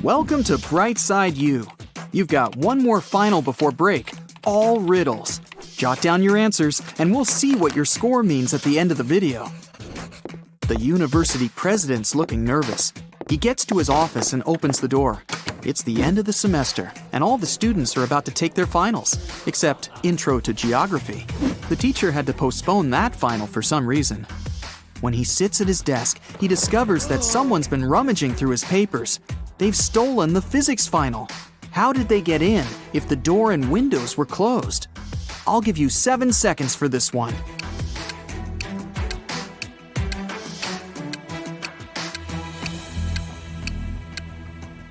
Welcome to Brightside U. You've got one more final before break, all riddles. Jot down your answers and we'll see what your score means at the end of the video. The university president's looking nervous. He gets to his office and opens the door. It's the end of the semester, and all the students are about to take their finals, except Intro to Geography. The teacher had to postpone that final for some reason. When he sits at his desk, he discovers that someone's been rummaging through his papers. They've stolen the physics final. How did they get in if the door and windows were closed? I'll give you 7 seconds for this one.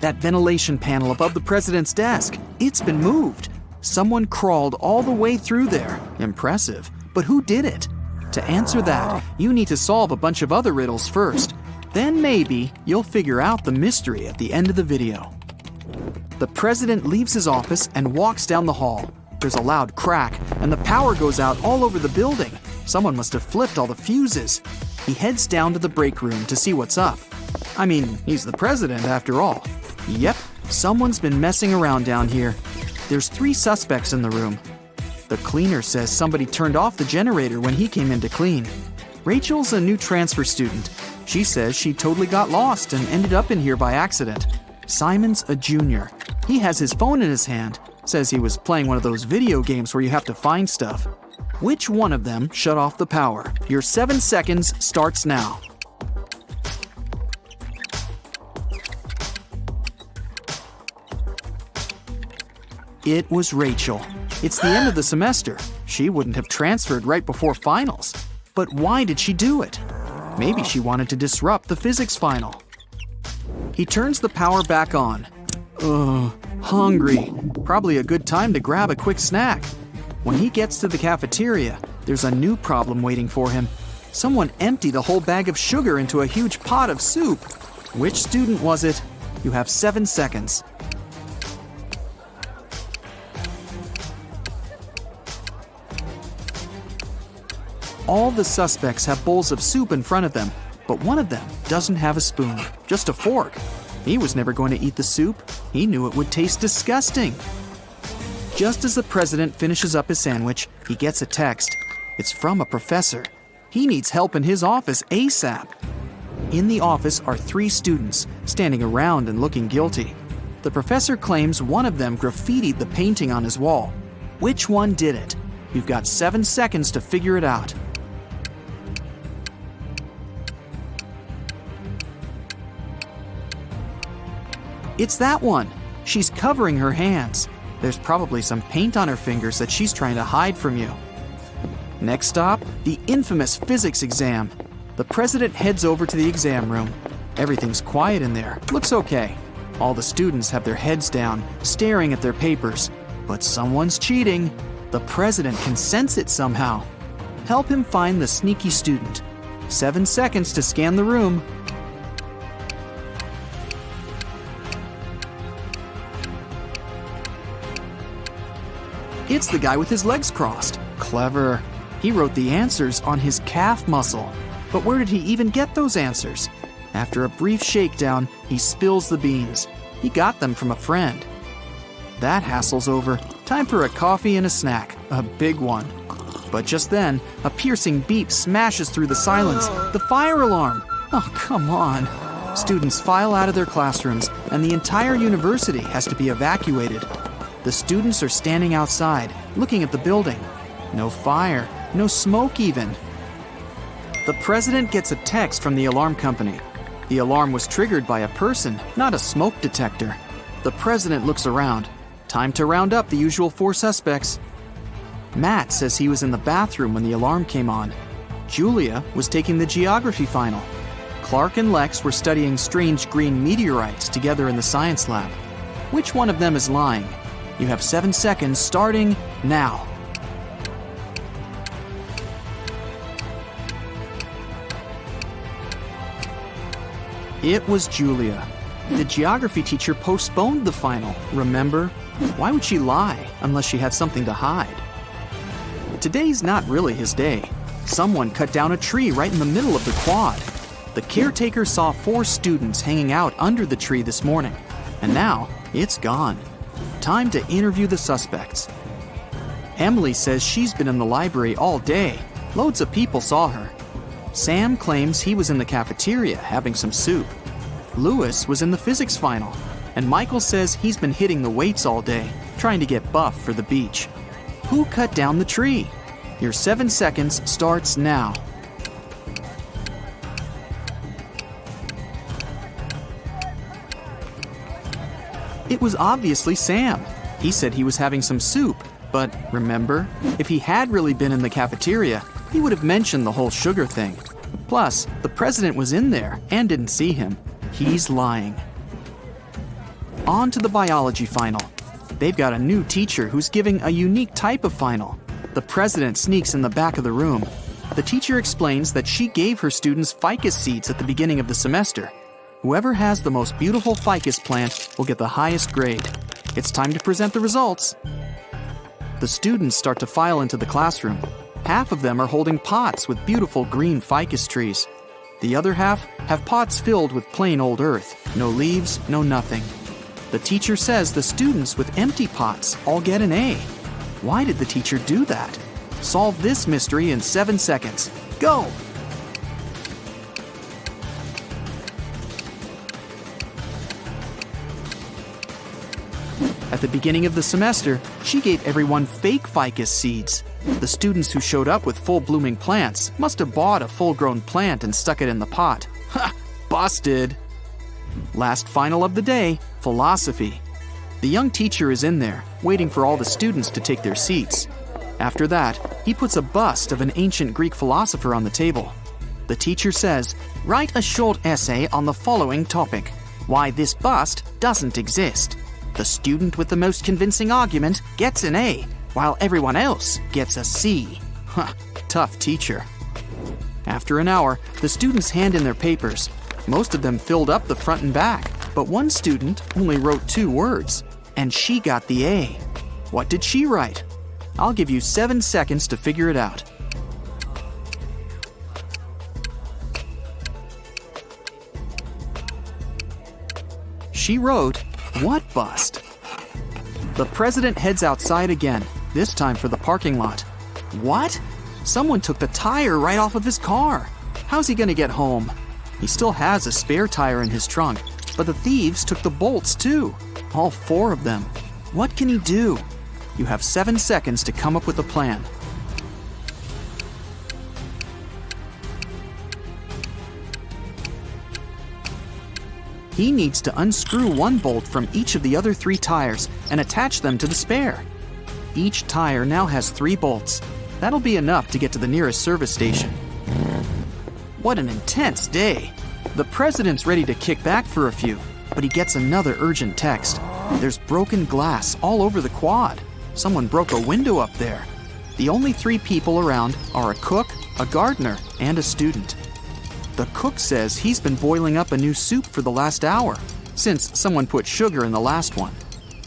That ventilation panel above the president's desk, it's been moved. Someone crawled all the way through there. Impressive. But who did it? To answer that, you need to solve a bunch of other riddles first. Then maybe you'll figure out the mystery at the end of the video. The president leaves his office and walks down the hall. There's a loud crack, and the power goes out all over the building. Someone must have flipped all the fuses. He heads down to the break room to see what's up. I mean, he's the president after all. Yep, someone's been messing around down here. There's 3 suspects in the room. The cleaner says somebody turned off the generator when he came in to clean. Rachel's a new transfer student. She says she totally got lost and ended up in here by accident. Simon's a junior. He has his phone in his hand. Says he was playing one of those video games where you have to find stuff. Which one of them shut off the power? Your 7 seconds starts now. It was Rachel. It's the end of the semester. She wouldn't have transferred right before finals. But why did she do it? Maybe she wanted to disrupt the physics final. He turns the power back on. Ugh, hungry. Probably a good time to grab a quick snack. When he gets to the cafeteria, there's a new problem waiting for him. Someone emptied a whole bag of sugar into a huge pot of soup. Which student was it? You have 7 seconds. All the suspects have bowls of soup in front of them, but one of them doesn't have a spoon, just a fork. He was never going to eat the soup. He knew it would taste disgusting. Just as the president finishes up his sandwich, he gets a text. It's from a professor. He needs help in his office ASAP. In the office are 3 students, standing around and looking guilty. The professor claims one of them graffitied the painting on his wall. Which one did it? You've got 7 seconds to figure it out. It's that one. She's covering her hands. There's probably some paint on her fingers that she's trying to hide from you. Next stop, the infamous physics exam. The president heads over to the exam room. Everything's quiet in there. Looks okay. All the students have their heads down, staring at their papers. But someone's cheating. The president can sense it somehow. Help him find the sneaky student. 7 seconds to scan the room. It's the guy with his legs crossed. Clever. He wrote the answers on his calf muscle. But where did he even get those answers? After a brief shakedown, he spills the beans. He got them from a friend. That hassle's over. Time for a coffee and a snack. A big one. But just then, a piercing beep smashes through the silence. The fire alarm! Oh, come on. Students file out of their classrooms, and the entire university has to be evacuated. The students are standing outside, looking at the building. No fire, no smoke even. The president gets a text from the alarm company. The alarm was triggered by a person, not a smoke detector. The president looks around. Time to round up the usual 4 suspects. Matt says he was in the bathroom when the alarm came on. Julia was taking the geography final. Clark and Lex were studying strange green meteorites together in the science lab. Which one of them is lying? You have 7 seconds starting now. It was Julia. The geography teacher postponed the final, remember? Why would she lie unless she had something to hide? Today's not really his day. Someone cut down a tree right in the middle of the quad. The caretaker saw 4 students hanging out under the tree this morning. And now, it's gone. Time to interview the suspects. Emily says she's been in the library all day. Loads of people saw her. Sam claims he was in the cafeteria having some soup. Lewis was in the physics final. And Michael says he's been hitting the weights all day, trying to get buff for the beach. Who cut down the tree? Your 7 seconds starts now. It was obviously Sam. He said he was having some soup, but remember, if he had really been in the cafeteria, he would have mentioned the whole sugar thing. Plus, the president was in there and didn't see him. He's lying. On to the biology final. They've got a new teacher who's giving a unique type of final. The president sneaks in the back of the room. The teacher explains that she gave her students ficus seeds at the beginning of the semester. Whoever has the most beautiful ficus plant will get the highest grade. It's time to present the results. The students start to file into the classroom. Half of them are holding pots with beautiful green ficus trees. The other half have pots filled with plain old earth. No leaves, no nothing. The teacher says the students with empty pots all get an A. Why did the teacher do that? Solve this mystery in 7 seconds. Go! At the beginning of the semester, she gave everyone fake ficus seeds. The students who showed up with full-blooming plants must have bought a full-grown plant and stuck it in the pot. Ha! Busted! Last final of the day, philosophy. The young teacher is in there, waiting for all the students to take their seats. After that, he puts a bust of an ancient Greek philosopher on the table. The teacher says, "Write a short essay on the following topic: why this bust doesn't exist." The student with the most convincing argument gets an A, while everyone else gets a C. Huh, tough teacher. After an hour, the students hand in their papers. Most of them filled up the front and back, but one student only wrote 2 words, and she got the A. What did she write? I'll give you 7 seconds to figure it out. She wrote, "What bust?" The president heads outside again, this time for the parking lot. What? Someone took the tire right off of his car. How's he gonna get home? He still has a spare tire in his trunk, but the thieves took the bolts too. All 4 of them. What can he do? You have 7 seconds to come up with a plan. He needs to unscrew one bolt from each of the other 3 tires and attach them to the spare. Each tire now has 3 bolts. That'll be enough to get to the nearest service station. What an intense day. The president's ready to kick back for a few, but he gets another urgent text. There's broken glass all over the quad. Someone broke a window up there. The only 3 people around are a cook, a gardener, and a student. The cook says he's been boiling up a new soup for the last hour, since someone put sugar in the last one.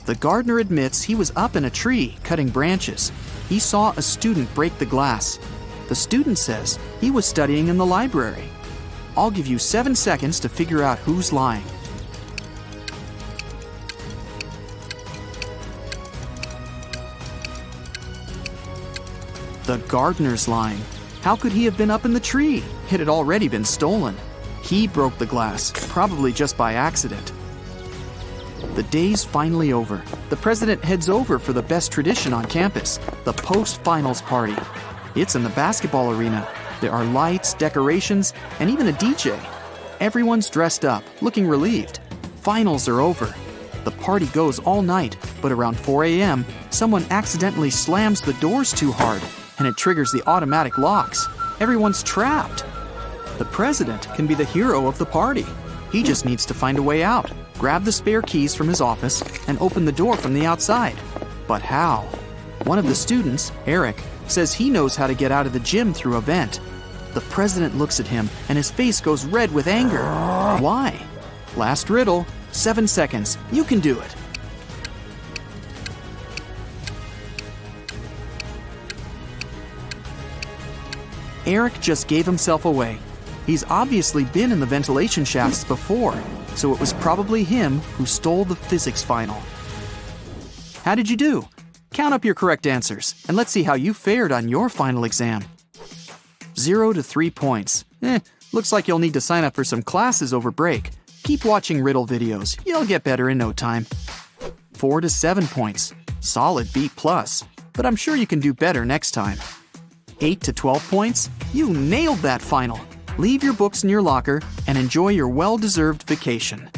The gardener admits he was up in a tree cutting branches. He saw a student break the glass. The student says he was studying in the library. I'll give you 7 seconds to figure out who's lying. The gardener's lying. How could he have been up in the tree? It had already been stolen. He broke the glass, probably just by accident. The day's finally over. The president heads over for the best tradition on campus, the post-finals party. It's in the basketball arena. There are lights, decorations, and even a DJ. Everyone's dressed up, looking relieved. Finals are over. The party goes all night, but around 4 a.m., someone accidentally slams the doors too hard, and it triggers the automatic locks. Everyone's trapped. The president can be the hero of the party. He just needs to find a way out, grab the spare keys from his office, and open the door from the outside. But how? One of the students, Eric, says he knows how to get out of the gym through a vent. The president looks at him, and his face goes red with anger. Why? Last riddle, 7 seconds. You can do it. Eric just gave himself away. He's obviously been in the ventilation shafts before. so it was probably him who stole the physics final. How did you do? Count up your correct answers, and let's see how you fared on your final exam. 0 to 3 points. Looks like you'll need to sign up for some classes over break. Keep watching Riddle videos. You'll get better in no time. 4 to 7 points. Solid B+, but I'm sure you can do better next time. 8 to 12 points. You nailed that final. Leave your books in your locker and enjoy your well-deserved vacation.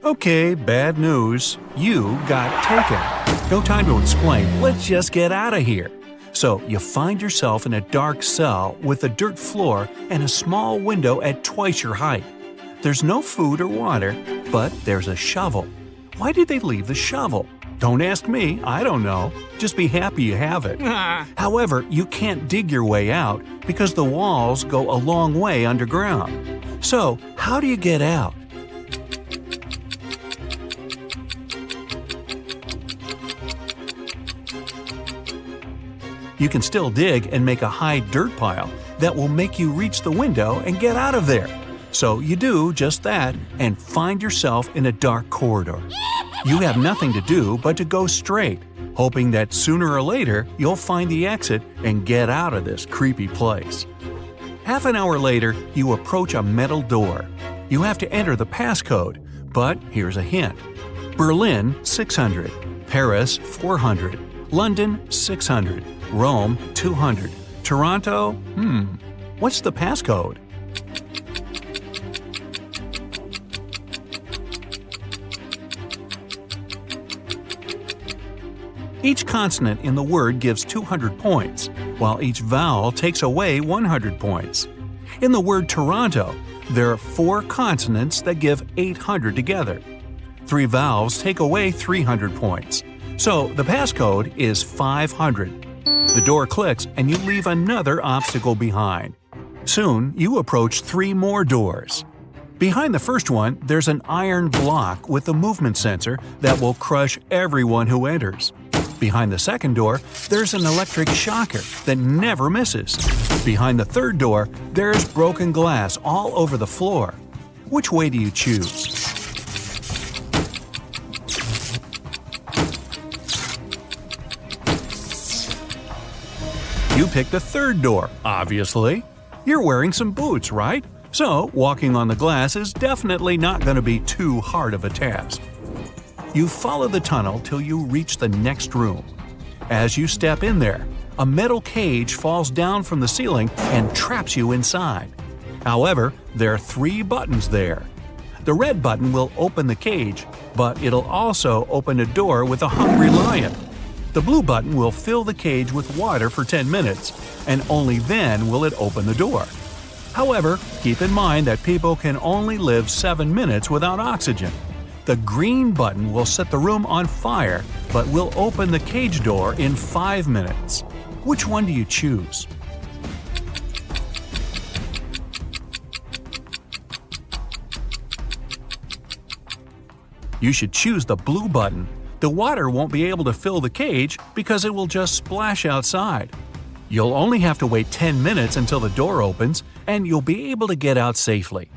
Okay, bad news. You got taken. No time to explain. Let's just get out of here. So you find yourself in a dark cell with a dirt floor and a small window at twice your height. There's no food or water, but there's a shovel. Why did they leave the shovel? Don't ask me, I don't know. Just be happy you have it. However, you can't dig your way out because the walls go a long way underground. So, how do you get out? You can still dig and make a high dirt pile that will make you reach the window and get out of there. So you do just that and find yourself in a dark corridor. You have nothing to do but to go straight, hoping that sooner or later you'll find the exit and get out of this creepy place. Half an hour later, you approach a metal door. You have to enter the passcode, but here's a hint. Berlin, 600. Paris, 400. London, 600. Rome, 200. Toronto, what's the passcode? Each consonant in the word gives 200 points, while each vowel takes away 100 points. In the word Toronto, there are 4 consonants that give 800 together. 3 vowels take away 300 points. So the passcode is 500. The door clicks and you leave another obstacle behind. Soon, you approach 3 more doors. Behind the first one, there's an iron block with a movement sensor that will crush everyone who enters. Behind the second door, there's an electric shocker that never misses. Behind the third door, there's broken glass all over the floor. Which way do you choose? You pick the third door, obviously. You're wearing some boots, right? So, walking on the glass is definitely not going to be too hard of a task. You follow the tunnel till you reach the next room. As you step in there, a metal cage falls down from the ceiling and traps you inside. However, there are 3 buttons there. The red button will open the cage, but it'll also open a door with a hungry lion. The blue button will fill the cage with water for 10 minutes, and only then will it open the door. However, keep in mind that people can only live 7 minutes without oxygen. The green button will set the room on fire, but will open the cage door in 5 minutes. Which one do you choose? You should choose the blue button. The water won't be able to fill the cage because it will just splash outside. You'll only have to wait 10 minutes until the door opens, and you'll be able to get out safely.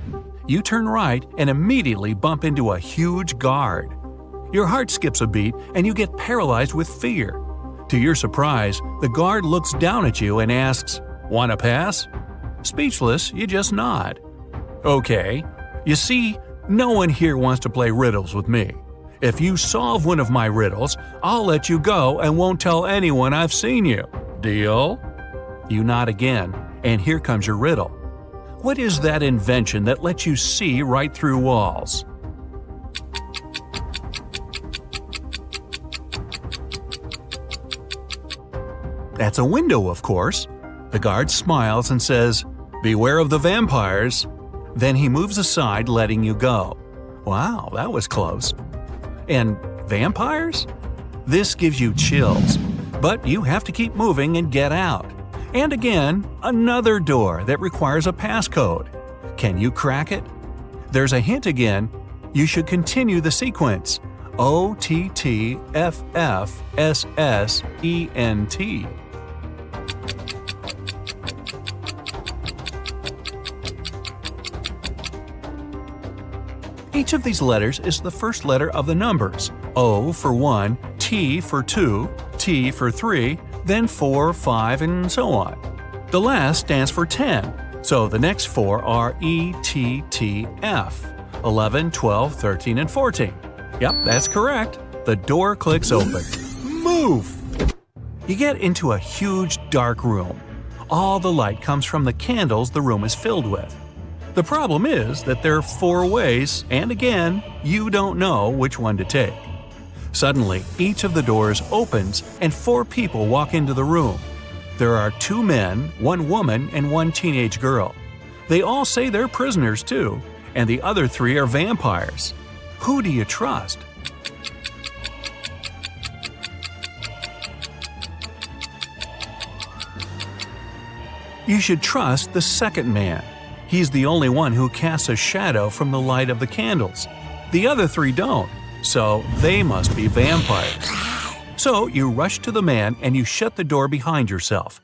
You turn right and immediately bump into a huge guard. Your heart skips a beat and you get paralyzed with fear. To your surprise, the guard looks down at you and asks, "Want to pass?" Speechless, you just nod. Okay. You see, no one here wants to play riddles with me. If you solve one of my riddles, I'll let you go and won't tell anyone I've seen you. Deal? You nod again, and here comes your riddle. What is that invention that lets you see right through walls? That's a window, of course. The guard smiles and says, "Beware of the vampires." Then he moves aside, letting you go. Wow, that was close. And vampires? This gives you chills, but you have to keep moving and get out. And again, another door that requires a passcode. Can you crack it? There's a hint again. You should continue the sequence. OTTFFSSENT. Each of these letters is the first letter of the numbers: O for 1, T for 2, T for 3, then 4, 5, and so on. The last stands for 10, so the next four are E, T, T, F, 11, 12, 13, and 14. Yep, that's correct. The door clicks open. Move! You get into a huge dark room. All the light comes from the candles the room is filled with. The problem is that there are 4 ways, and again, you don't know which one to take. Suddenly, each of the doors opens and 4 people walk into the room. There are 2 men, 1 woman, and 1 teenage girl. They all say they're prisoners too, and the other 3 are vampires. Who do you trust? You should trust the second man. He's the only one who casts a shadow from the light of the candles. The other 3 don't, so they must be vampires. So you rush to the man and you shut the door behind yourself.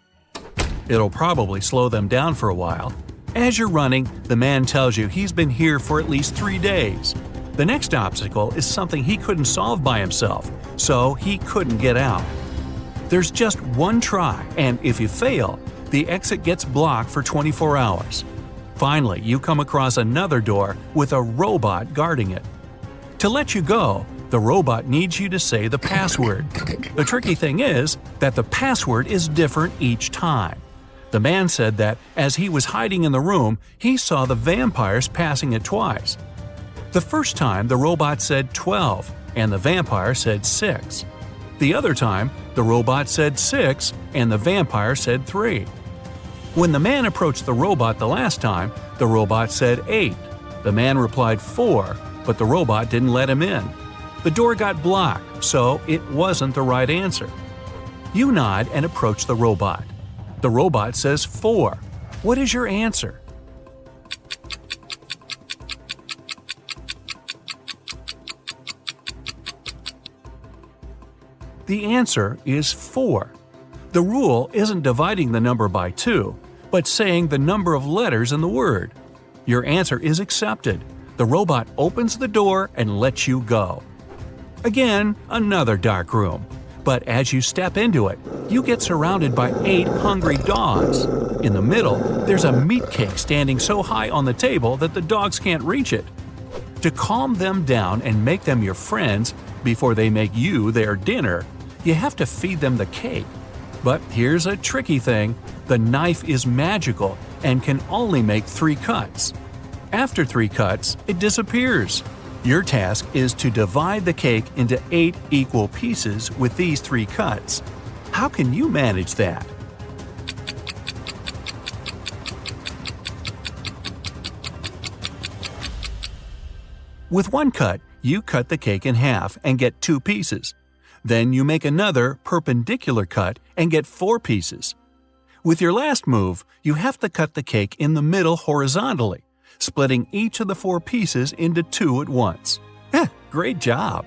It'll probably slow them down for a while. As you're running, the man tells you he's been here for at least 3 days. The next obstacle is something he couldn't solve by himself, so he couldn't get out. There's just one try, and if you fail, the exit gets blocked for 24 hours. Finally, you come across another door with a robot guarding it. To let you go, the robot needs you to say the password. The tricky thing is that the password is different each time. The man said that as he was hiding in the room, he saw the vampires passing it twice. The first time, the robot said 12, and the vampire said 6. The other time, the robot said 6, and the vampire said 3. When the man approached the robot the last time, the robot said 8. The man replied 4, but the robot didn't let him in. The door got blocked, so it wasn't the right answer. You nod and approach the robot. The robot says 4. What is your answer? The answer is 4. The rule isn't dividing the number by 2, but saying the number of letters in the word. Your answer is accepted. The robot opens the door and lets you go. Again, another dark room. But as you step into it, you get surrounded by 8 hungry dogs. In the middle, there's a meat cake standing so high on the table that the dogs can't reach it. To calm them down and make them your friends before they make you their dinner, you have to feed them the cake. But here's a tricky thing. The knife is magical and can only make 3 cuts. After 3 cuts, it disappears. Your task is to divide the cake into 8 equal pieces with these 3 cuts. How can you manage that? With 1 cut, you cut the cake in half and get 2 pieces. Then you make another perpendicular cut and get 4 pieces. With your last move, you have to cut the cake in the middle horizontally, splitting each of the 4 pieces into 2 at once. Great job!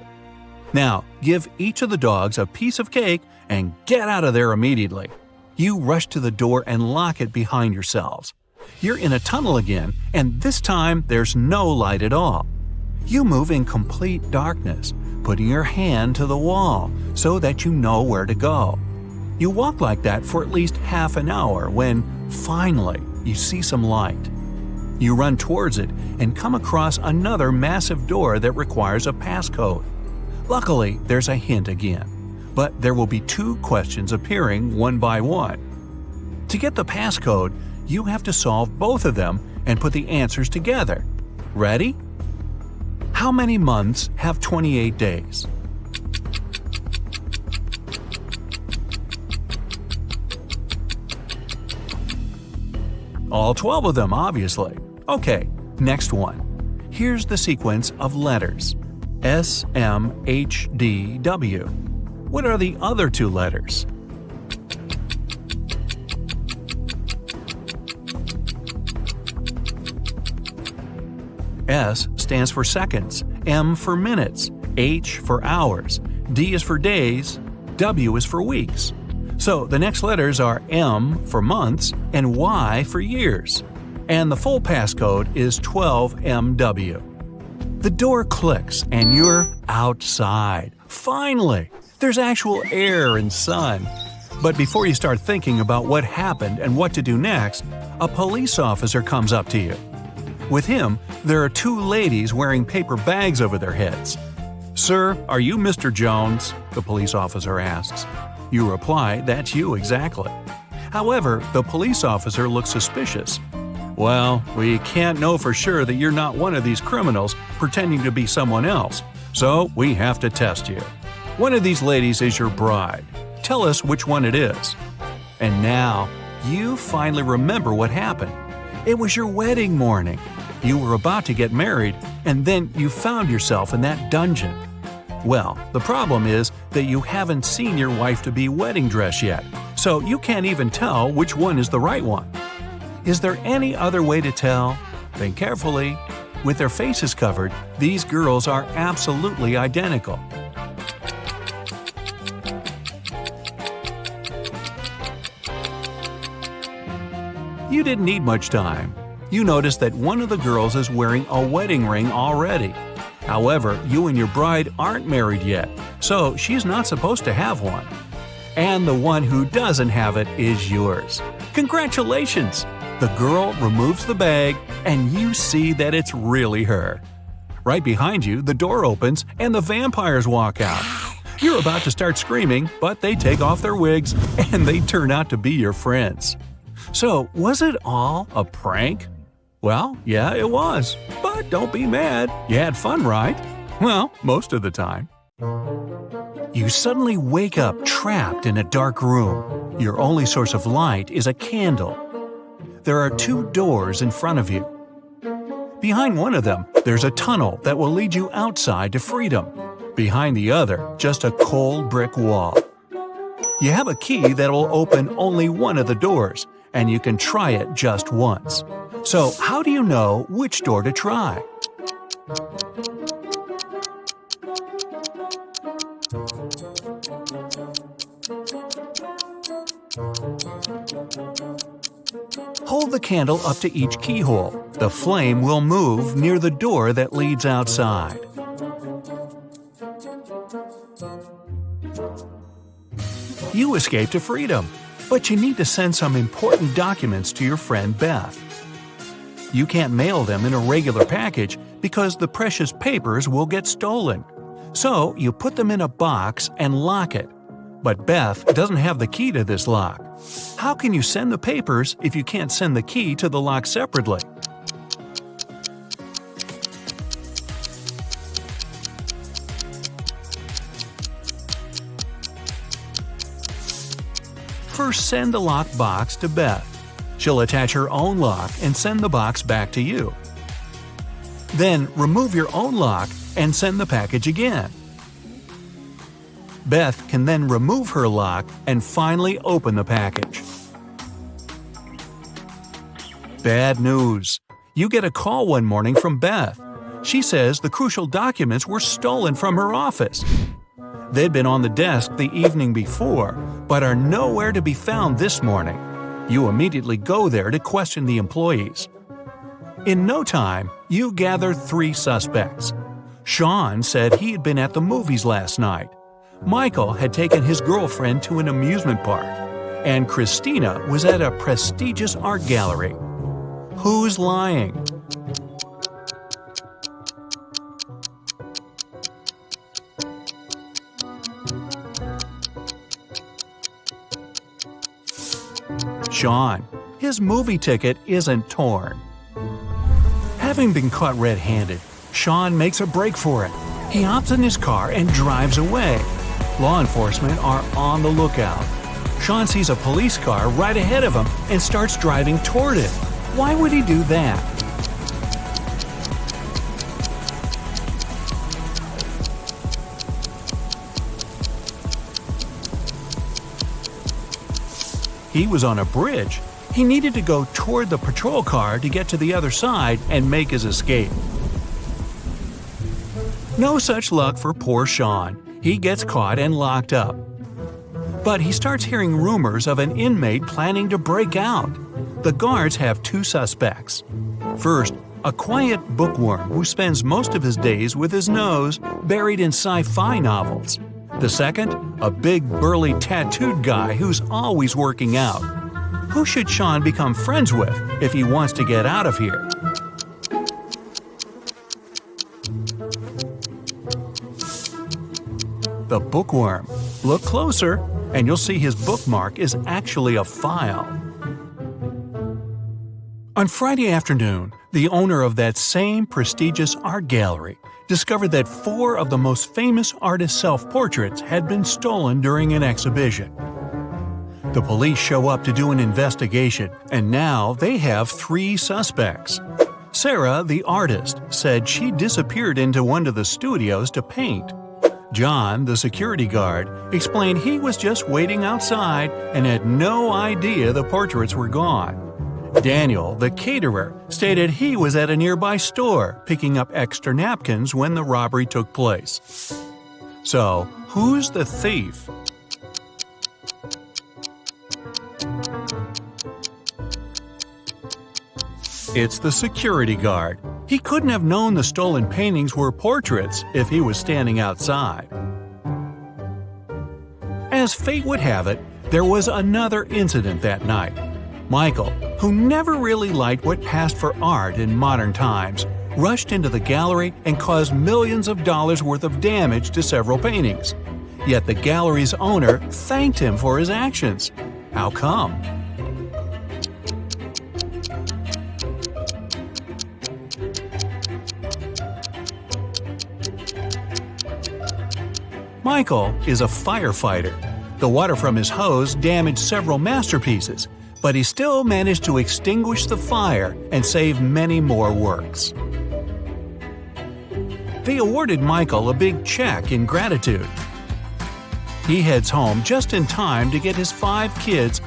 Now, give each of the dogs a piece of cake and get out of there immediately. You rush to the door and lock it behind yourselves. You're in a tunnel again, and this time there's no light at all. You move in complete darkness, putting your hand to the wall so that you know where to go. You walk like that for at least half an hour when, finally, you see some light. You run towards it and come across another massive door that requires a passcode. Luckily, there's a hint again, but there will be 2 questions appearing one by one. To get the passcode, you have to solve both of them and put the answers together. Ready? How many months have 28 days? All 12 of them, obviously. Okay, next one. Here's the sequence of letters. S, M, H, D, W. What are the other 2 letters? S stands for seconds, M for minutes, H for hours, D is for days, W is for weeks. So the next letters are M for months and Y for years. And the full passcode is 12MW. The door clicks and you're outside. Finally! There's actual air and sun. But before you start thinking about what happened and what to do next, a police officer comes up to you. With him, there are two ladies wearing paper bags over their heads. "Sir, are you Mr. Jones?" the police officer asks. You reply, "That's you exactly." However, the police officer looks suspicious. "Well, we can't know for sure that you're not one of these criminals pretending to be someone else, so we have to test you. One of these ladies is your bride. Tell us which one it is." And now, you finally remember what happened. It was your wedding morning. You were about to get married, and then you found yourself in that dungeon. Well, the problem is that you haven't seen your wife-to-be wedding dress yet, so you can't even tell which one is the right one. Is there any other way to tell? Think carefully. With their faces covered, these girls are absolutely identical. You didn't need much time. You notice that one of the girls is wearing a wedding ring already. However, you and your bride aren't married yet, so she's not supposed to have one. And the one who doesn't have it is yours. Congratulations! The girl removes the bag, and you see that it's really her. Right behind you, the door opens and the vampires walk out. You're about to start screaming, but they take off their wigs and they turn out to be your friends. So, was it all a prank? Well, yeah, it was. But don't be mad. You had fun, right? Well, most of the time. You suddenly wake up trapped in a dark room. Your only source of light is a candle. There are two doors in front of you. Behind one of them, there's a tunnel that will lead you outside to freedom. Behind the other, just a cold brick wall. You have a key that will open only one of the doors, and you can try it just once. So, how do you know which door to try? Hold the candle up to each keyhole. The flame will move near the door that leads outside. You escape to freedom, but you need to send some important documents to your friend Beth. You can't mail them in a regular package because the precious papers will get stolen. So you put them in a box and lock it. But Beth doesn't have the key to this lock. How can you send the papers if you can't send the key to the lock separately? First, send the locked box to Beth. She'll attach her own lock and send the box back to you. Then, remove your own lock and send the package again. Beth can then remove her lock and finally open the package. Bad news. You get a call one morning from Beth. She says the crucial documents were stolen from her office. They'd been on the desk the evening before, but are nowhere to be found this morning. You immediately go there to question the employees. In no time, you gather 3 suspects. Sean said he had been at the movies last night. Michael had taken his girlfriend to an amusement park. And Christina was at a prestigious art gallery. Who's lying? Sean. His movie ticket isn't torn. Having been caught red-handed, Sean makes a break for it. He hops in his car and drives away. Law enforcement are on the lookout. Sean sees a police car right ahead of him and starts driving toward it. Why would he do that? He was on a bridge. He needed to go toward the patrol car to get to the other side and make his escape. No such luck for poor Sean. He gets caught and locked up. But he starts hearing rumors of an inmate planning to break out. The guards have 2 suspects. First, a quiet bookworm who spends most of his days with his nose buried in sci-fi novels. The second, a big burly tattooed guy who's always working out. Who should Sean become friends with if he wants to get out of here? The bookworm. Look closer, and you'll see his bookmark is actually a file. On Friday afternoon, the owner of that same prestigious art gallery discovered that 4 of the most famous artists' self-portraits had been stolen during an exhibition. The police show up to do an investigation, and now they have 3 suspects. Sarah, the artist, said she disappeared into one of the studios to paint. John, the security guard, explained he was just waiting outside and had no idea the portraits were gone. Daniel, the caterer, stated he was at a nearby store picking up extra napkins when the robbery took place. So, who's the thief? It's the security guard. He couldn't have known the stolen paintings were portraits if he was standing outside. As fate would have it, there was another incident that night. Michael, who never really liked what passed for art in modern times, rushed into the gallery and caused millions of dollars worth of damage to several paintings. Yet the gallery's owner thanked him for his actions. How come? Michael is a firefighter. The water from his hose damaged several masterpieces, but he still managed to extinguish the fire and save many more works. They awarded Michael a big check in gratitude. He heads home just in time to get his 5 kids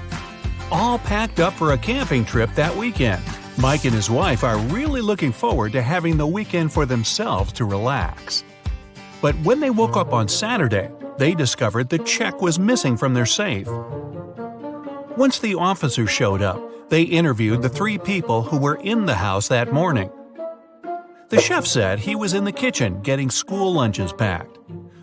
all packed up for a camping trip that weekend. Mike and his wife are really looking forward to having the weekend for themselves to relax. But when they woke up on Saturday, they discovered the check was missing from their safe. Once the officers showed up, they interviewed the 3 people who were in the house that morning. The chef said he was in the kitchen getting school lunches packed.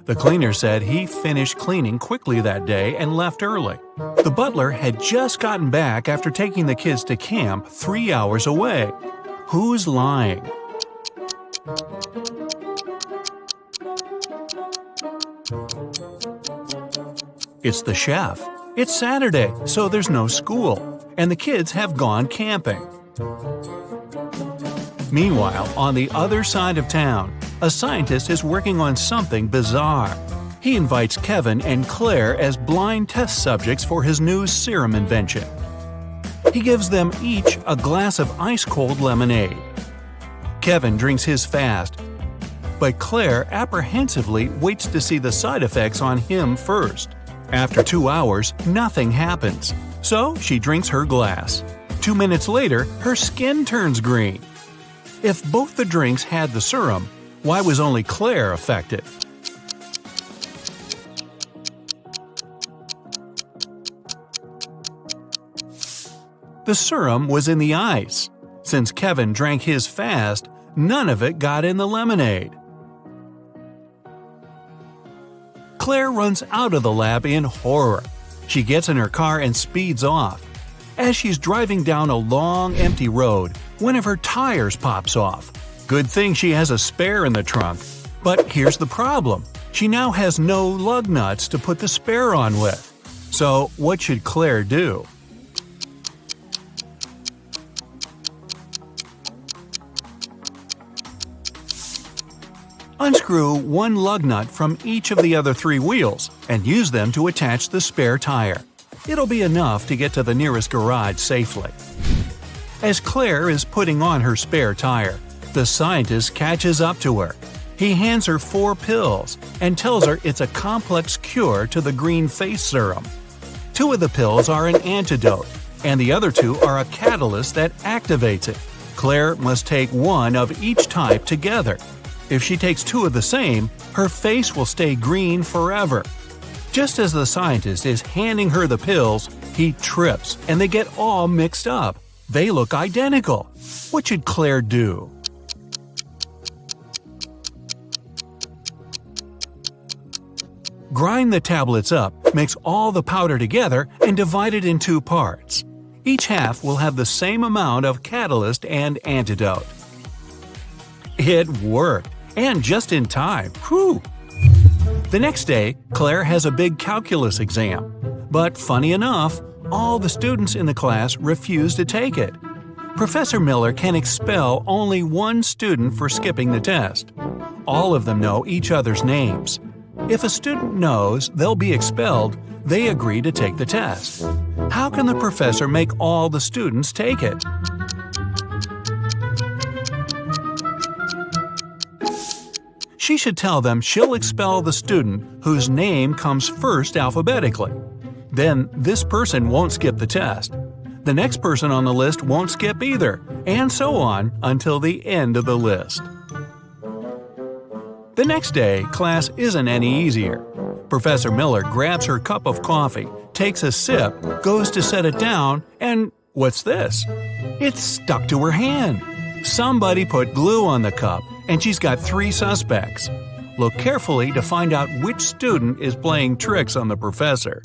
The cleaner said he finished cleaning quickly that day and left early. The butler had just gotten back after taking the kids to camp 3 hours away. Who's lying? It's the chef. It's Saturday, so there's no school, and the kids have gone camping. Meanwhile, on the other side of town, a scientist is working on something bizarre. He invites Kevin and Claire as blind test subjects for his new serum invention. He gives them each a glass of ice-cold lemonade. Kevin drinks his fast, but Claire apprehensively waits to see the side effects on him first. After 2 hours, nothing happens, so she drinks her glass. 2 minutes later, her skin turns green. If both the drinks had the serum, why was only Claire affected? The serum was in the ice. Since Kevin drank his fast, none of it got in the lemonade. Claire runs out of the lab in horror. She gets in her car and speeds off. As she's driving down a long, empty road, one of her tires pops off. Good thing she has a spare in the trunk. But here's the problem. She now has no lug nuts to put the spare on with. So what should Claire do? Unscrew one lug nut from each of the other 3 wheels and use them to attach the spare tire. It'll be enough to get to the nearest garage safely. As Claire is putting on her spare tire, the scientist catches up to her. He hands her 4 pills and tells her it's a complex cure to the green face serum. 2 of the pills are an antidote, and the other 2 are a catalyst that activates it. Claire must take 1 of each type together. If she takes 2 of the same, her face will stay green forever. Just as the scientist is handing her the pills, he trips and they get all mixed up. They look identical. What should Claire do? Grind the tablets up, mix all the powder together, and divide it in 2 parts. Each half will have the same amount of catalyst and antidote. It worked, and just in time. Whew! The next day, Claire has a big calculus exam. But funny enough, all the students in the class refuse to take it. Professor Miller can expel only one student for skipping the test. All of them know each other's names. If a student knows they'll be expelled, they agree to take the test. How can the professor make all the students take it? She should tell them she'll expel the student whose name comes first alphabetically. Then this person won't skip the test. The next person on the list won't skip either, and so on until the end of the list. The next day, class isn't any easier. Professor Miller grabs her cup of coffee, takes a sip, goes to set it down, and what's this? It's stuck to her hand. Somebody put glue on the cup, and she's got 3 suspects. Look carefully to find out which student is playing tricks on the professor.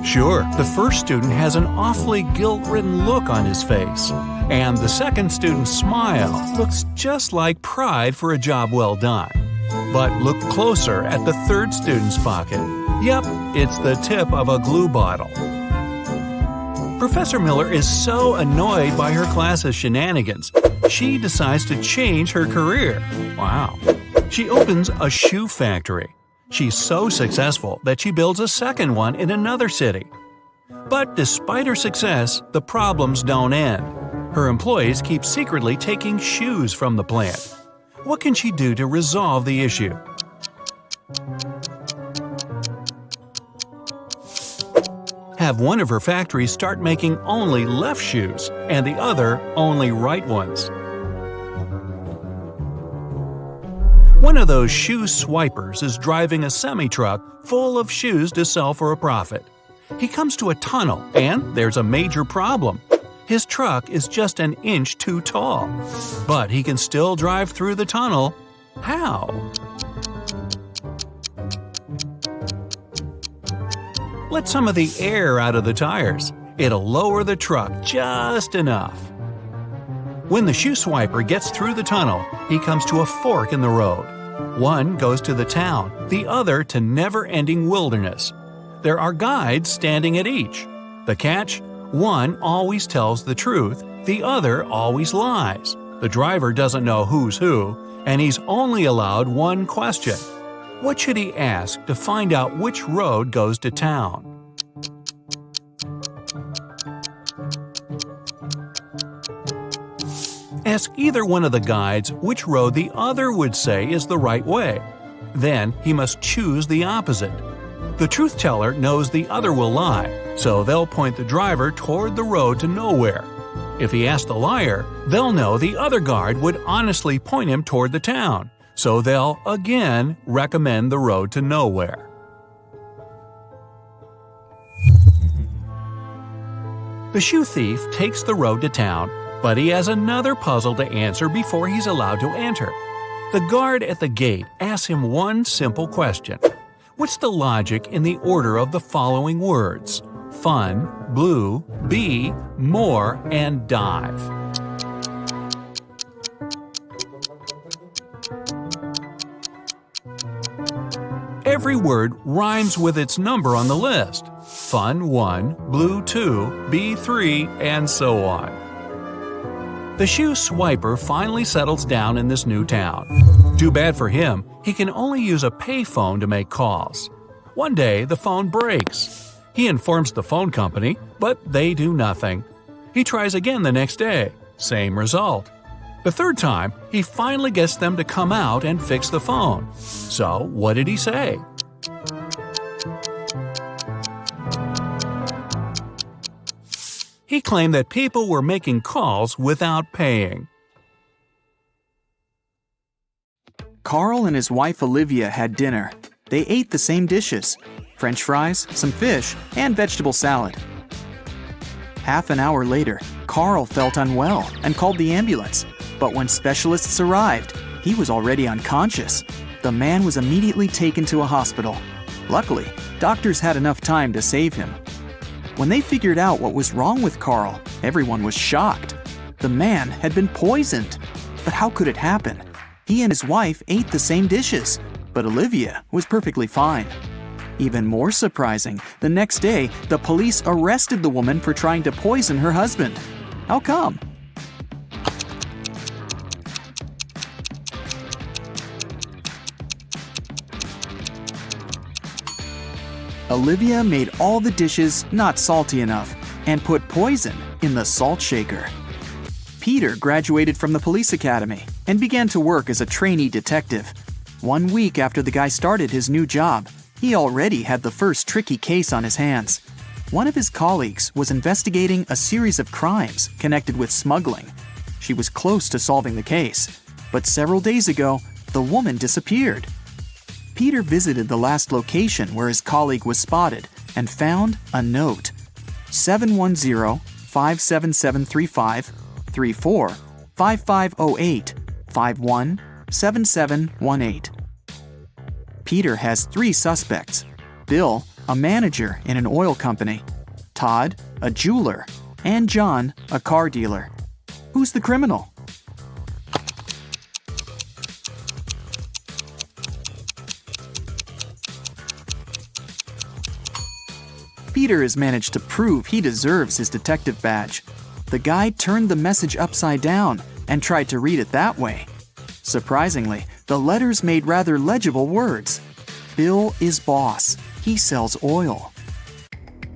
Sure, the first student has an awfully guilt-ridden look on his face, and the second student's smile looks just like pride for a job well done. But look closer at the third student's pocket. Yep, it's the tip of a glue bottle. Professor Miller is so annoyed by her class's shenanigans, she decides to change her career. Wow. She opens a shoe factory. She's so successful that she builds a second one in another city. But despite her success, the problems don't end. Her employees keep secretly taking shoes from the plant. What can she do to resolve the issue? Have one of her factories start making only left shoes and the other only right ones. One of those shoe swipers is driving a semi-truck full of shoes to sell for a profit. He comes to a tunnel, and there's a major problem. His truck is just an inch too tall. But he can still drive through the tunnel. How? Let some of the air out of the tires. It'll lower the truck just enough. When the shoe swiper gets through the tunnel, he comes to a fork in the road. One goes to the town, the other to never-ending wilderness. There are guides standing at each. The catch? One always tells the truth, the other always lies. The driver doesn't know who's who, and he's only allowed one question. What should he ask to find out which road goes to town? Ask either one of the guides which road the other would say is the right way. Then he must choose the opposite. The truth teller knows the other will lie, so they'll point the driver toward the road to nowhere. If he asks the liar, they'll know the other guard would honestly point him toward the town, so they'll again recommend the road to nowhere. The shoe thief takes the road to town, but he has another puzzle to answer before he's allowed to enter. The guard at the gate asks him one simple question. What's the logic in the order of the following words? Fun, blue, bee, more, and dive. Every word rhymes with its number on the list. Fun 1, blue 2, bee 3, and so on. The shoe swiper finally settles down in this new town. Too bad for him, he can only use a payphone to make calls. One day, the phone breaks. He informs the phone company, but they do nothing. He tries again the next day. Same result. The third time, he finally gets them to come out and fix the phone. So, what did he say? He claimed that people were making calls without paying. Carl and his wife Olivia had dinner. They ate the same dishes: French fries, some fish, and vegetable salad. Half an hour later, Carl felt unwell and called the ambulance. But when specialists arrived, He was already unconscious. The man was immediately taken to a hospital. Luckily, doctors had enough time to save him. When they figured out what was wrong with Carl, everyone was shocked. The man had been poisoned. But how could it happen? He and his wife ate the same dishes, but Olivia was perfectly fine. Even more surprising, the next day, the police arrested the woman for trying to poison her husband. How come? Olivia made all the dishes not salty enough and put poison in the salt shaker. Peter graduated from the police academy and began to work as a trainee detective. 1 week after the guy started his new job, he already had the first tricky case on his hands. One of his colleagues was investigating a series of crimes connected with smuggling. She was close to solving the case, but several days ago, the woman disappeared. Peter visited the last location where his colleague was spotted and found a note. 710-57735 34 5508 51 7718. Peter has 3 suspects: Bill, a manager in an oil company; Todd, a jeweler; and John, a car dealer. Who's the criminal? Peter has managed to prove he deserves his detective badge. The guy turned the message upside down and tried to read it that way. Surprisingly, the letters made rather legible words. Bill is boss. He sells oil.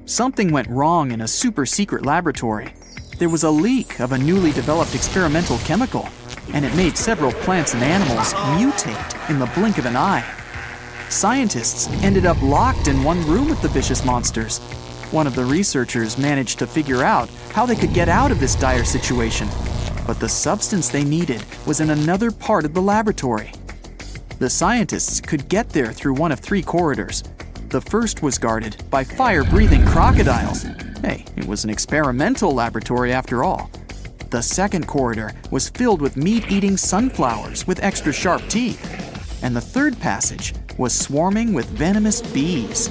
Something went wrong in a super-secret laboratory. There was a leak of a newly developed experimental chemical, and it made several plants and animals mutate in the blink of an eye. Scientists ended up locked in one room with the vicious monsters. One of the researchers managed to figure out how they could get out of this dire situation, but the substance they needed was in another part of the laboratory. The scientists could get there through one of 3 corridors. The first was guarded by fire-breathing crocodiles. Hey, it was an experimental laboratory after all. The second corridor was filled with meat-eating sunflowers with extra sharp teeth. And the third passage was swarming with venomous bees.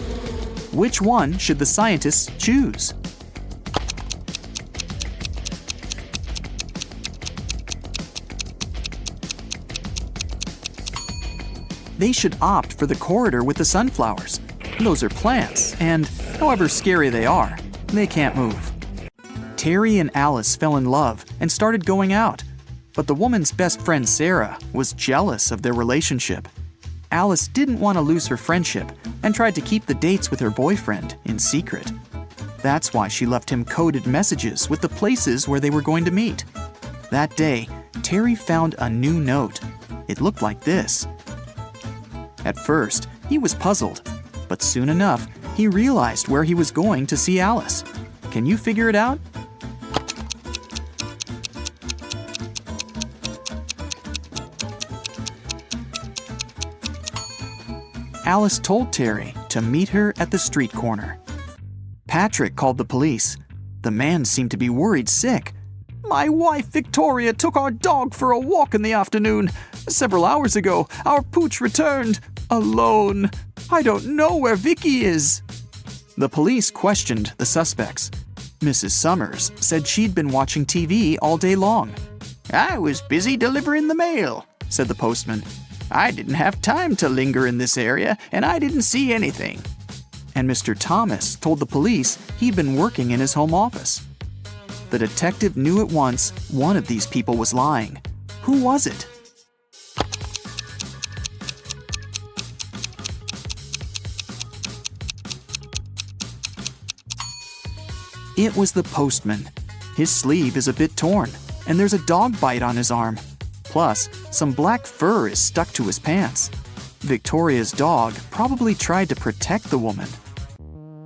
Which one should the scientists choose? They should opt for the corridor with the sunflowers. Those are plants, and however scary they are, they can't move. Terry and Alice fell in love and started going out, but the woman's best friend Sarah was jealous of their relationship. Alice didn't want to lose her friendship and tried to keep the dates with her boyfriend in secret. That's why she left him coded messages with the places where they were going to meet. That day, Terry found a new note. It looked like this. At first, he was puzzled, but soon enough, he realized where he was going to see Alice. Can you figure it out? Alice told Terry to meet her at the street corner. Patrick called the police. The man seemed to be worried sick. "My wife Victoria took our dog for a walk in the afternoon. Several hours ago, our pooch returned, alone. I don't know where Vicky is." The police questioned the suspects. Mrs. Summers said she'd been watching TV all day long. "I was busy delivering the mail," said the postman. "I didn't have time to linger in this area, and I didn't see anything." And Mr. Thomas told the police he'd been working in his home office. The detective knew at once one of these people was lying. Who was it? It was the postman. His sleeve is a bit torn, and there's a dog bite on his arm. Plus, some black fur is stuck to his pants. Victoria's dog probably tried to protect the woman.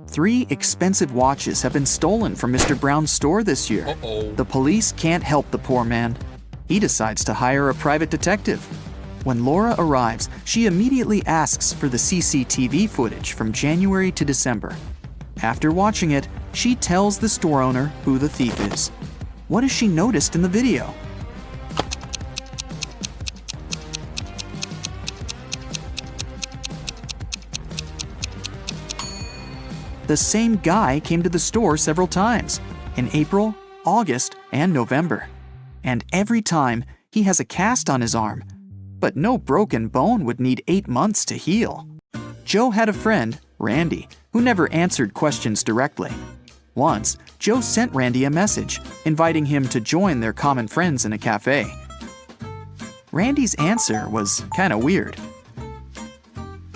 3 expensive watches have been stolen from Mr. Brown's store this year. The police can't help the poor man. He decides to hire a private detective. When Laura arrives, she immediately asks for the CCTV footage from January to December. After watching it, she tells the store owner who the thief is. What has she noticed in the video? The same guy came to the store several times, in April, August, and November. And every time, he has a cast on his arm. But no broken bone would need 8 months to heal. Joe had a friend, Randy, who never answered questions directly. Once, Joe sent Randy a message, inviting him to join their common friends in a cafe. Randy's answer was kinda weird.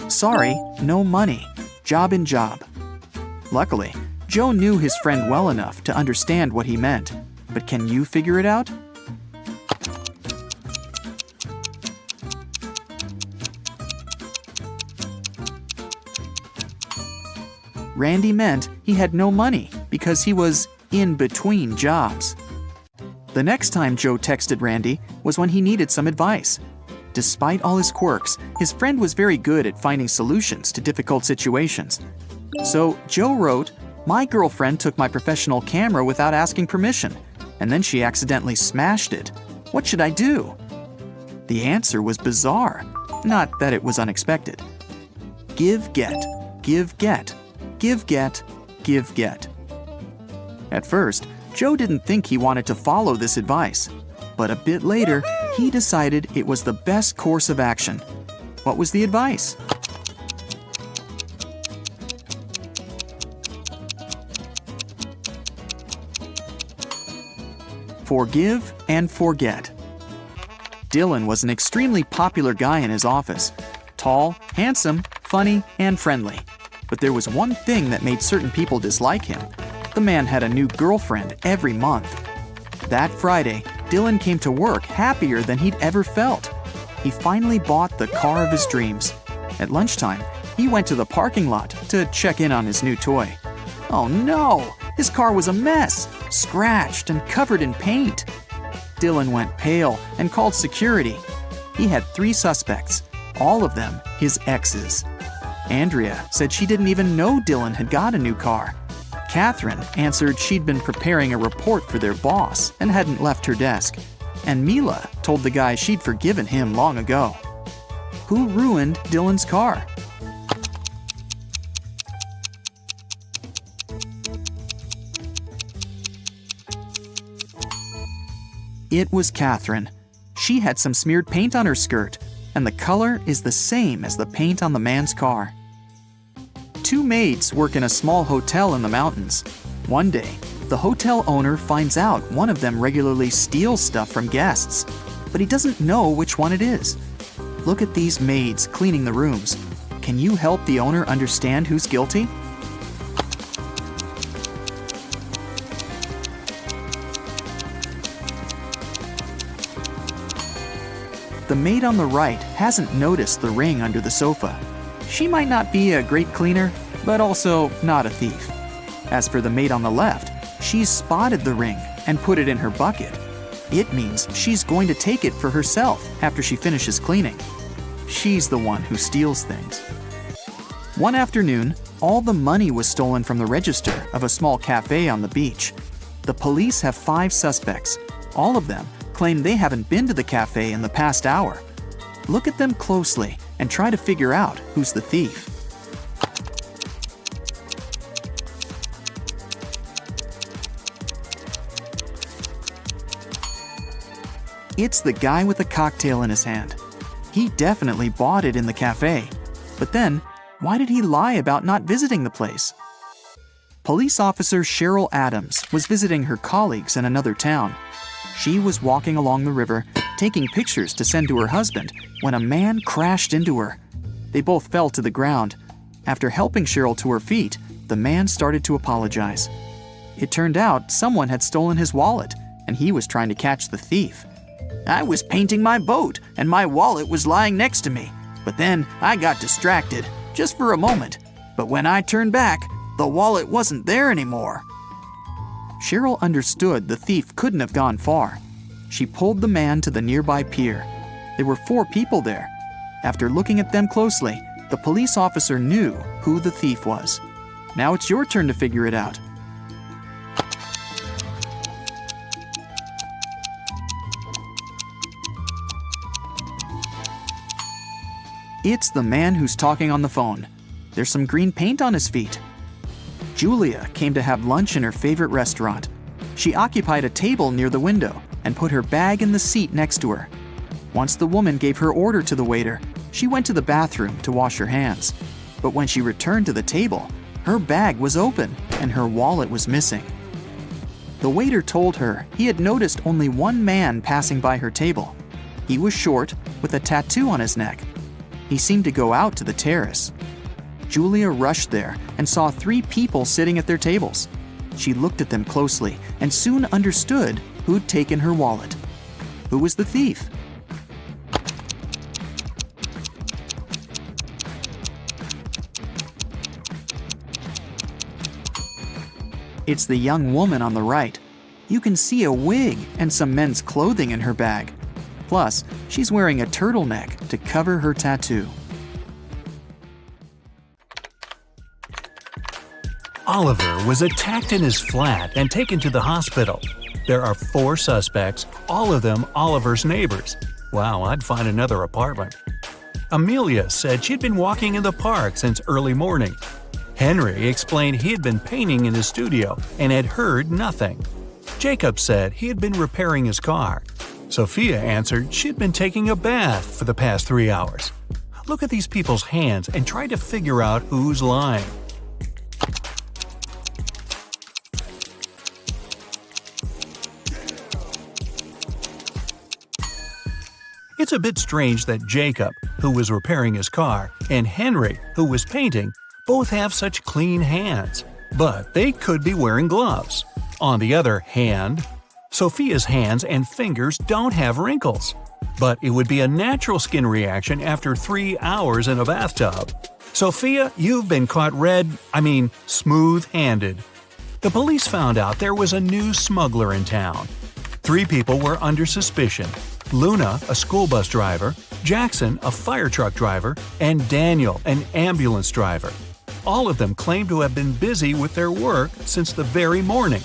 Sorry, no money. Job in job. Luckily, Joe knew his friend well enough to understand what he meant. But can you figure it out? Randy meant he had no money because he was in between jobs. The next time Joe texted Randy was when he needed some advice. Despite all his quirks, his friend was very good at finding solutions to difficult situations. So Joe wrote, "My girlfriend took my professional camera without asking permission, and then she accidentally smashed it. What should I do?" The answer was bizarre, not that it was unexpected. Give, get, give, get. Give, get, give, get. At first, Joe didn't think he wanted to follow this advice, but a bit later, he decided it was the best course of action. What was the advice? Forgive and forget. Dylan was an extremely popular guy in his office. Tall, handsome, funny, and friendly. But there was one thing that made certain people dislike him. The man had a new girlfriend every month. That Friday, Dylan came to work happier than he'd ever felt. He finally bought the car of his dreams. At lunchtime, he went to the parking lot to check in on his new toy. Oh no! His car was a mess, scratched and covered in paint. Dylan went pale and called security. He had 3 suspects, all of them his exes. Andrea said she didn't even know Dylan had got a new car. Catherine answered she'd been preparing a report for their boss and hadn't left her desk. And Mila told the guy she'd forgiven him long ago. Who ruined Dylan's car? It was Catherine. She had some smeared paint on her skirt, and the color is the same as the paint on the man's car. 2 maids work in a small hotel in the mountains. One day, the hotel owner finds out one of them regularly steals stuff from guests, but he doesn't know which one it is. Look at these maids cleaning the rooms. Can you help the owner understand who's guilty? The maid on the right hasn't noticed the ring under the sofa. She might not be a great cleaner, but also not a thief. As for the maid on the left, she's spotted the ring and put it in her bucket. It means she's going to take it for herself after she finishes cleaning. She's the one who steals things. One afternoon, all the money was stolen from the register of a small cafe on the beach. The police have 5 suspects. All of them claim they haven't been to the cafe in the past hour. Look at them closely and try to figure out who's the thief. It's the guy with a cocktail in his hand. He definitely bought it in the cafe. But then, why did he lie about not visiting the place? Police officer Cheryl Adams was visiting her colleagues in another town. She was walking along the river, taking pictures to send to her husband, when a man crashed into her. They both fell to the ground. After helping Cheryl to her feet, the man started to apologize. It turned out someone had stolen his wallet, and he was trying to catch the thief. "I was painting my boat, and my wallet was lying next to me. But then I got distracted, just for a moment. But when I turned back, the wallet wasn't there anymore." Cheryl understood the thief couldn't have gone far. She pulled the man to the nearby pier. There were 4 people there. After looking at them closely, the police officer knew who the thief was. Now it's your turn to figure it out. It's the man who's talking on the phone. There's some green paint on his feet. Julia came to have lunch in her favorite restaurant. She occupied a table near the window and put her bag in the seat next to her. Once the woman gave her order to the waiter, she went to the bathroom to wash her hands. But when she returned to the table, her bag was open and her wallet was missing. The waiter told her he had noticed only one man passing by her table. He was short, with a tattoo on his neck. He seemed to go out to the terrace. Julia rushed there and saw 3 people sitting at their tables. She looked at them closely and soon understood who'd taken her wallet. Who was the thief? It's the young woman on the right. You can see a wig and some men's clothing in her bag. Plus, she's wearing a turtleneck to cover her tattoo. Oliver was attacked in his flat and taken to the hospital. There are 4 suspects, all of them Oliver's neighbors. Wow, I'd find another apartment. Amelia said she'd been walking in the park since early morning. Henry explained he had been painting in his studio and had heard nothing. Jacob said he had been repairing his car. Sophia answered she'd been taking a bath for the past 3 hours. Look at these people's hands and try to figure out who's lying. It's a bit strange that Jacob, who was repairing his car, and Henry, who was painting, both have such clean hands, but they could be wearing gloves. On the other hand, Sophia's hands and fingers don't have wrinkles. But it would be a natural skin reaction after 3 hours in a bathtub. Sophia, you've been caught smooth-handed. The police found out there was a new smuggler in town. 3 people were under suspicion: Luna, a school bus driver, Jackson, a fire truck driver, and Daniel, an ambulance driver. All of them claimed to have been busy with their work since the very morning.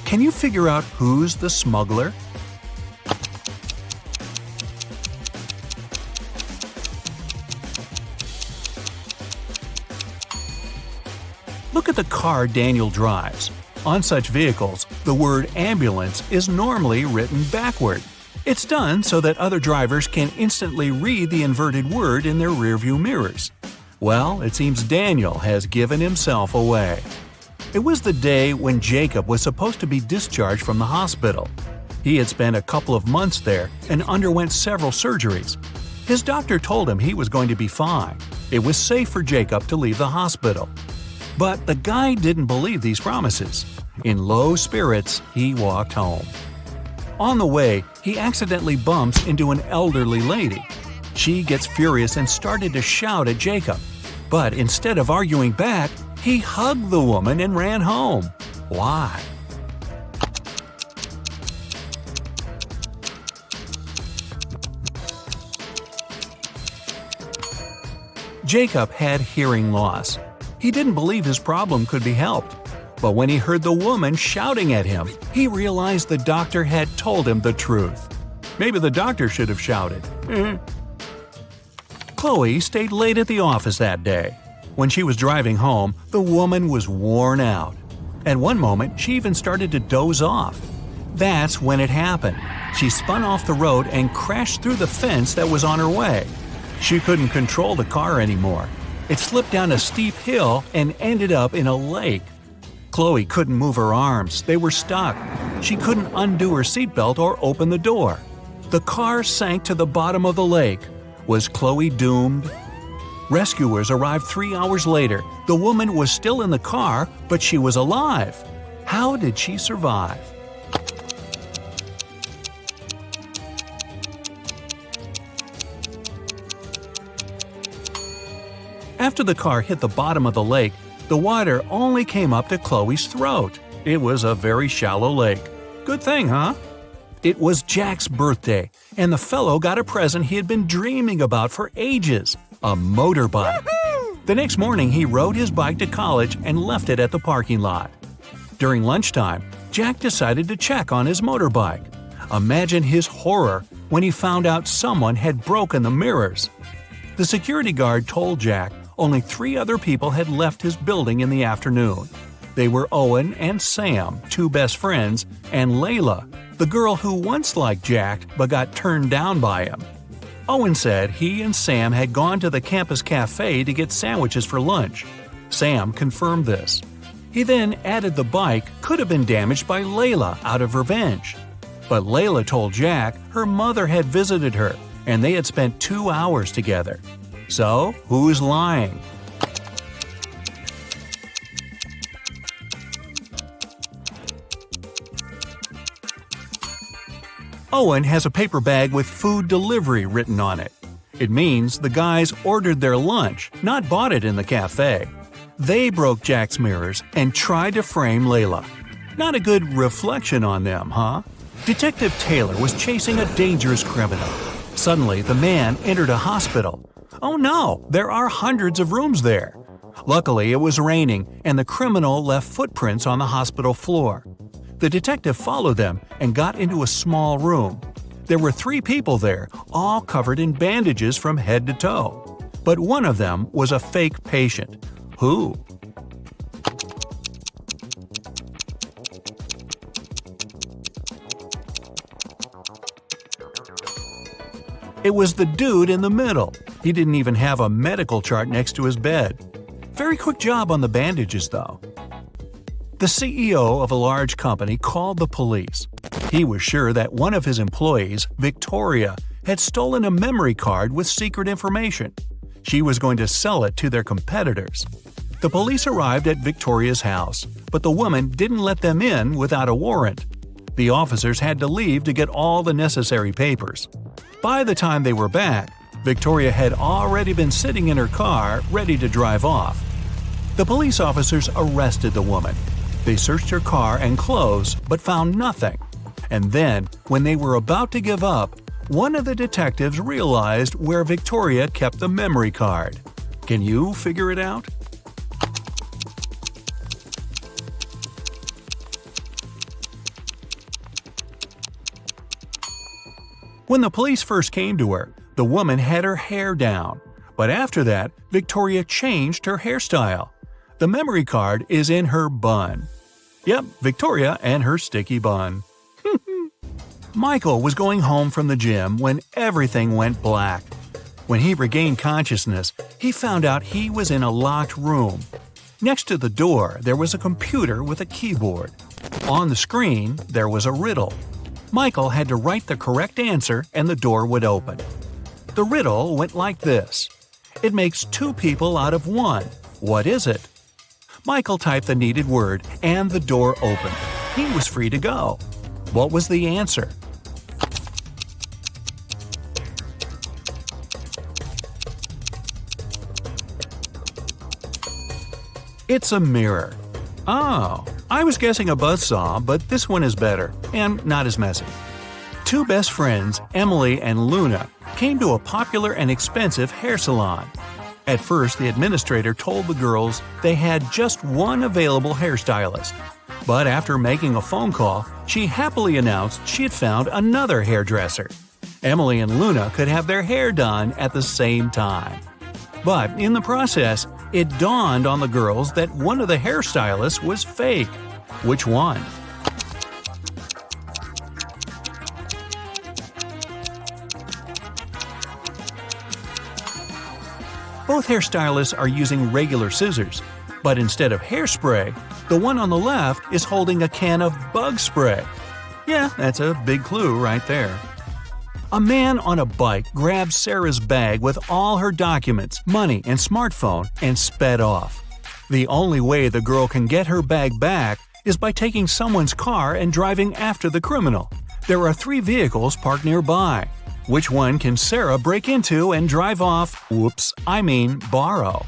Can you figure out who's the smuggler? Look at the car Daniel drives. On such vehicles, the word ambulance is normally written backward. It's done so that other drivers can instantly read the inverted word in their rearview mirrors. Well, it seems Daniel has given himself away. It was the day when Jacob was supposed to be discharged from the hospital. He had spent a couple of months there and underwent several surgeries. His doctor told him he was going to be fine. It was safe for Jacob to leave the hospital. But the guy didn't believe these promises. In low spirits, he walked home. On the way, he accidentally bumps into an elderly lady. She gets furious and started to shout at Jacob. But instead of arguing back, he hugged the woman and ran home. Why? Jacob had hearing loss. He didn't believe his problem could be helped. But when he heard the woman shouting at him, he realized the doctor had told him the truth. Maybe the doctor should have shouted. Chloe stayed late at the office that day. When she was driving home, the woman was worn out. At one moment, she even started to doze off. That's when it happened. She spun off the road and crashed through the fence that was on her way. She couldn't control the car anymore. It slipped down a steep hill and ended up in a lake. Chloe couldn't move her arms. They were stuck. She couldn't undo her seatbelt or open the door. The car sank to the bottom of the lake. Was Chloe doomed? Rescuers arrived 3 hours later. The woman was still in the car, but she was alive. How did she survive? After the car hit the bottom of the lake, the water only came up to Chloe's throat. It was a very shallow lake. Good thing, huh? It was Jack's birthday, and the fellow got a present he had been dreaming about for ages – a motorbike. The next morning, he rode his bike to college and left it at the parking lot. During lunchtime, Jack decided to check on his motorbike. Imagine his horror when he found out someone had broken the mirrors. The security guard told Jack only 3 other people had left his building in the afternoon. They were Owen and Sam, two best friends, and Layla, the girl who once liked Jack but got turned down by him. Owen said he and Sam had gone to the campus cafe to get sandwiches for lunch. Sam confirmed this. He then added the bike could have been damaged by Layla out of revenge. But Layla told Jack her mother had visited her and they had spent 2 hours together. So, who's lying? Owen has a paper bag with food delivery written on it. It means the guys ordered their lunch, not bought it in the cafe. They broke Jack's mirrors and tried to frame Layla. Not a good reflection on them, huh? Detective Taylor was chasing a dangerous criminal. Suddenly, the man entered a hospital. Oh no, there are hundreds of rooms there. Luckily, it was raining and the criminal left footprints on the hospital floor. The detective followed them and got into a small room. There were 3 people there, all covered in bandages from head to toe. But one of them was a fake patient. Who? It was the dude in the middle. He didn't even have a medical chart next to his bed. Very quick job on the bandages, though. The CEO of a large company called the police. He was sure that one of his employees, Victoria, had stolen a memory card with secret information. She was going to sell it to their competitors. The police arrived at Victoria's house, but the woman didn't let them in without a warrant. The officers had to leave to get all the necessary papers. By the time they were back, Victoria had already been sitting in her car, ready to drive off. The police officers arrested the woman. They searched her car and clothes, but found nothing. And then, when they were about to give up, one of the detectives realized where Victoria kept the memory card. Can you figure it out? When the police first came to her, the woman had her hair down. But after that, Victoria changed her hairstyle. The memory card is in her bun. Yep, Victoria and her sticky bun. Michael was going home from the gym when everything went black. When he regained consciousness, he found out he was in a locked room. Next to the door, there was a computer with a keyboard. On the screen, there was a riddle. Michael had to write the correct answer and the door would open. The riddle went like this. It makes 2 people out of 1. What is it? Michael typed the needed word and the door opened. He was free to go. What was the answer? It's a mirror. Oh, I was guessing a buzzsaw, but this one is better and not as messy. 2 best friends, Emily and Luna, came to a popular and expensive hair salon. At first, the administrator told the girls they had just one available hairstylist. But after making a phone call, she happily announced she had found another hairdresser. Emily and Luna could have their hair done at the same time. But in the process, it dawned on the girls that one of the hairstylists was fake. Which one? Both hairstylists are using regular scissors, but instead of hairspray, the one on the left is holding a can of bug spray. Yeah, that's a big clue right there. A man on a bike grabbed Sarah's bag with all her documents, money, and smartphone and sped off. The only way the girl can get her bag back is by taking someone's car and driving after the criminal. There are 3 vehicles parked nearby. Which one can Sarah break into and drive off? Borrow.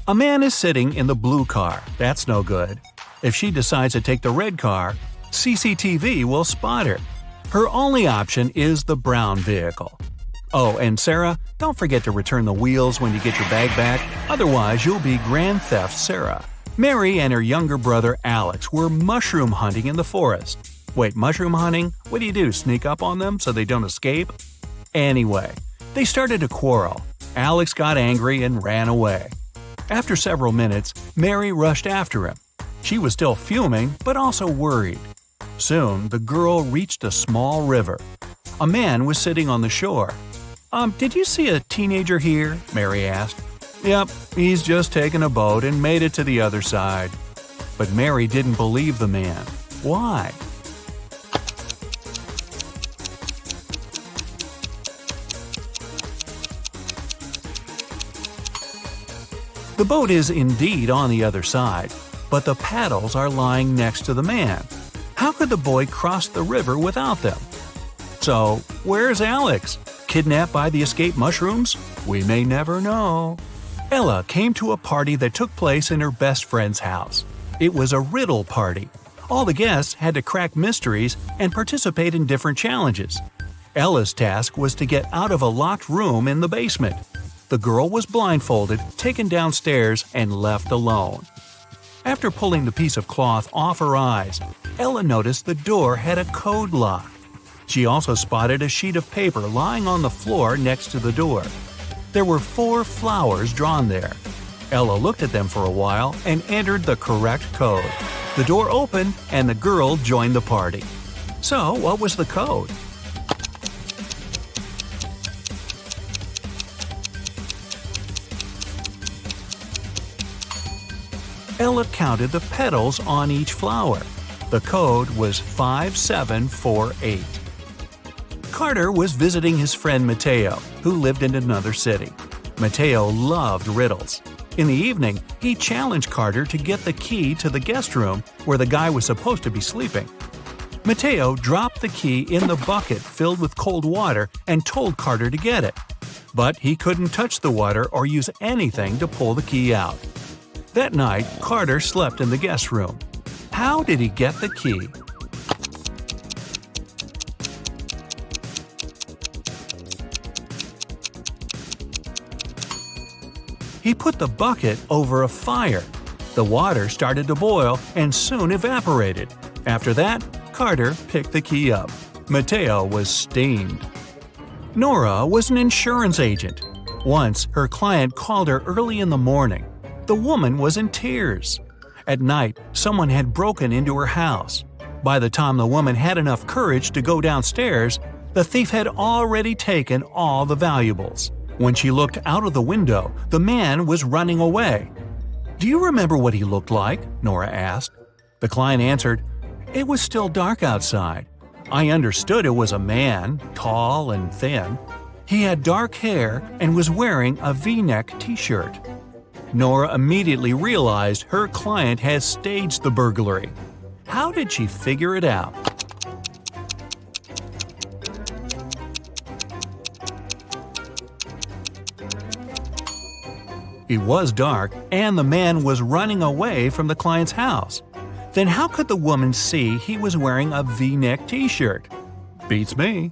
A man is sitting in the blue car. That's no good. If she decides to take the red car, CCTV will spot her. Her only option is the brown vehicle. Oh, and Sarah, don't forget to return the wheels when you get your bag back, otherwise you'll be Grand Theft Sarah. Mary and her younger brother Alex were mushroom hunting in the forest. Wait, mushroom hunting? What do? Sneak up on them so they don't escape? Anyway, they started a quarrel. Alex got angry and ran away. After several minutes, Mary rushed after him. She was still fuming, but also worried. Soon, the girl reached a small river. A man was sitting on the shore. Did you see a teenager here?" Mary asked. "Yep, he's just taken a boat and made it to the other side." But Mary didn't believe the man. Why? The boat is indeed on the other side, but the paddles are lying next to the man. How could the boy cross the river without them? So, where's Alex? Kidnapped by the escape mushrooms? We may never know. Ella came to a party that took place in her best friend's house. It was a riddle party. All the guests had to crack mysteries and participate in different challenges. Ella's task was to get out of a locked room in the basement. The girl was blindfolded, taken downstairs, and left alone. After pulling the piece of cloth off her eyes, Ella noticed the door had a code lock. She also spotted a sheet of paper lying on the floor next to the door. There were 4 flowers drawn there. Ella looked at them for a while and entered the correct code. The door opened and the girl joined the party. So, what was the code? Ella counted the petals on each flower. The code was 5748. Carter was visiting his friend Mateo, who lived in another city. Mateo loved riddles. In the evening, he challenged Carter to get the key to the guest room where the guy was supposed to be sleeping. Mateo dropped the key in the bucket filled with cold water and told Carter to get it. But he couldn't touch the water or use anything to pull the key out. That night, Carter slept in the guest room. How did he get the key? He put the bucket over a fire. The water started to boil and soon evaporated. After that, Carter picked the key up. Mateo was steamed. Nora was an insurance agent. Once, her client called her early in the morning. The woman was in tears. At night, someone had broken into her house. By the time the woman had enough courage to go downstairs, the thief had already taken all the valuables. When she looked out of the window, the man was running away. "Do you remember what he looked like?" Nora asked. The client answered, "It was still dark outside. I understood it was a man, tall and thin. He had dark hair and was wearing a V-neck t-shirt." Nora immediately realized her client had staged the burglary. How did she figure it out? It was dark, and the man was running away from the client's house. Then how could the woman see he was wearing a V-neck t-shirt? Beats me.